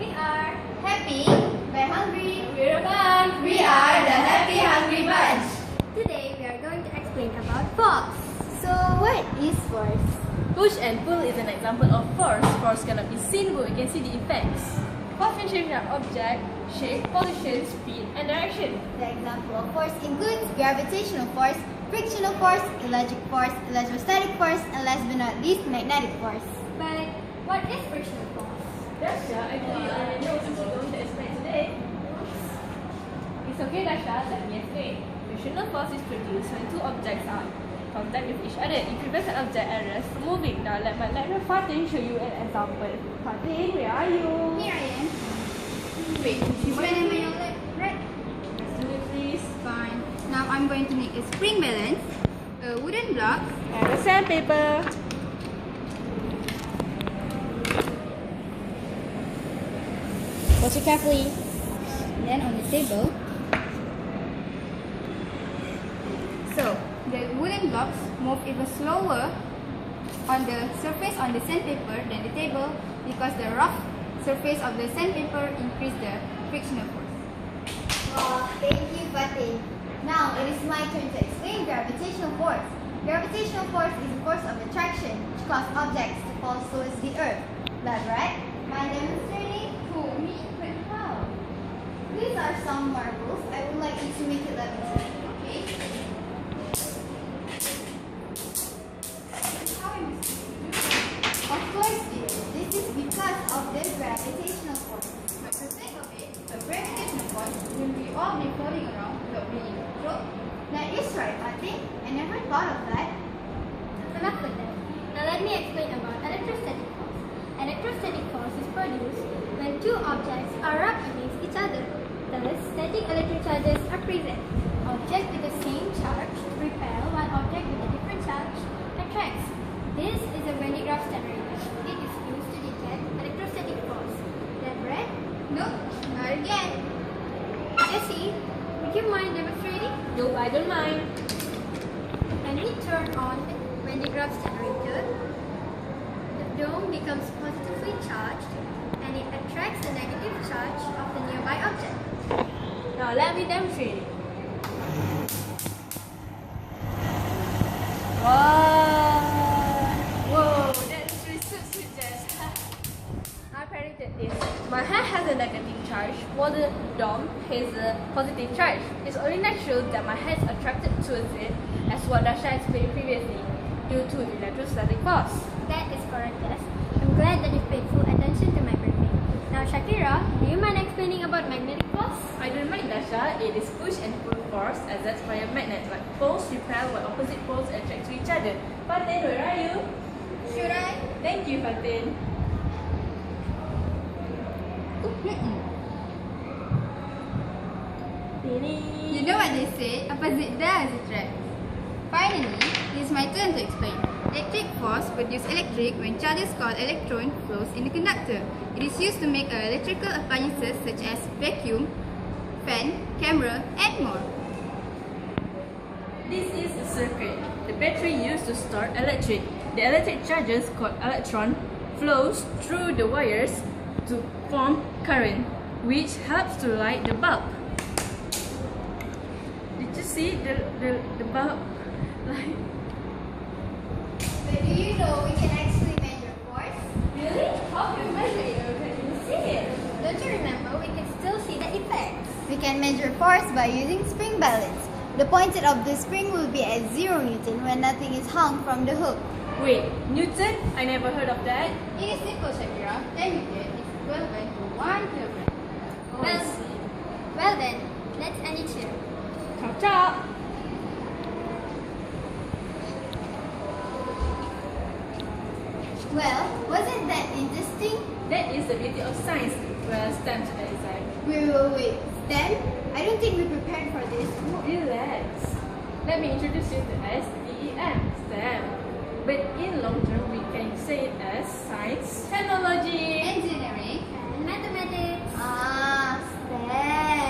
We are happy, we're hungry, we're a bunch. we are the Happy Hungry Bunch. Today we are going to explain about force. So what is force? Push and pull is an example of force. Force cannot be seen, but we can see the effects. Force can change an object, shape, position, speed, and direction. The example of force includes gravitational force, frictional force, electrostatic force, and last but not least, magnetic force. But what is frictional force? Dasha, actually you already know since we're going to explain today. It's okay, Dasha, let me explain. Frictional force is produced when two objects are in contact with each other. It prevents an object at rest from moving. Now let my lecturer Fatin show you an example. Fatin, where are you? Here I am. Wait, is when am I on left? Right? Let's do it, please. Fine. Now I'm going to make a spring balance, a wooden block, And a sandpaper. watch it carefully. Then on the table. So, the wooden blocks move even slower on the surface on the sandpaper than the table because the rough surface of the sandpaper increase the frictional force. Wow, thank you, Fatin. Now it is my turn to explain gravitational force. Gravitational force is a force of attraction which causes objects to fall towards the earth. That's right. Mind demonstrating? Cool, me, but how? These are some marbles. I would like you to make it levitate, okay? How am I supposed to do that? Of course, dear. This is because of the gravitational force. But to think of it, a gravitational force will be all be floating around without being controlled. That is right, Fatin. I never thought of that. Enough with that. Now let me explain about electrostatic force. Electrostatic force is produced when two objects are rubbed against each other. Thus, static electric charges are present. Objects with the same charge repel while objects with a different charge attracts. This is a Van de Graaff generator. It is used to detect electrostatic force. That right? Nope, not again. Jessie, would you mind demonstrating? No, I don't mind. When we turn on the Van de Graaff generator, the dome becomes positively charged and it attracts the negative charge of the nearby object. Now let me demonstrate it. Wow! Whoa, that is really so sweet, Jess. I predicted this. My hand has a negative charge, while the dome has a positive charge. It's only natural that my hand is attracted towards it, as what Dasha explained previously, due to the electrostatic force. That is correct, Jess. I'm glad that you paid full attention to my briefing. Now, Shakira, do you mind explaining about magnetic force? I don't mind, Dasha. It is push and pull force exerted by a magnet, like poles repel while opposite poles attract to each other. Fatin, where are you? Should I? Thank you, Fatin. You know what they say, opposite does attract. Finally, it is my turn to explain. Electric force produces electric when charges called electron flows in the conductor. It is used to make electrical appliances such as vacuum, fan, camera, and more. This is a circuit. The battery used to store electric. The electric charges called electron flows through the wires to form current, which helps to light the bulb. Did you see the bulb light? But do you know we can actually measure force? Really? How can you measure it? Can you see it? Don't you remember? We can still see the effects. We can measure force by using spring balance. The pointed of the spring will be at 0 Newton when nothing is hung from the hook. Wait, Newton? I never heard of that. It is simple, Shakira. 10 Newton is equivalent to 1 kilogram. Oh, I see. Well then, let's end it here. Ciao, ciao. Well, wasn't that interesting? That is the beauty of science. Well, STEM to that side. Wait. STEM? I don't think we prepared for this. Relax. Let me introduce you to STEM, STEM. But in long term, we can say it as science, technology, Engineering. And mathematics. STEM.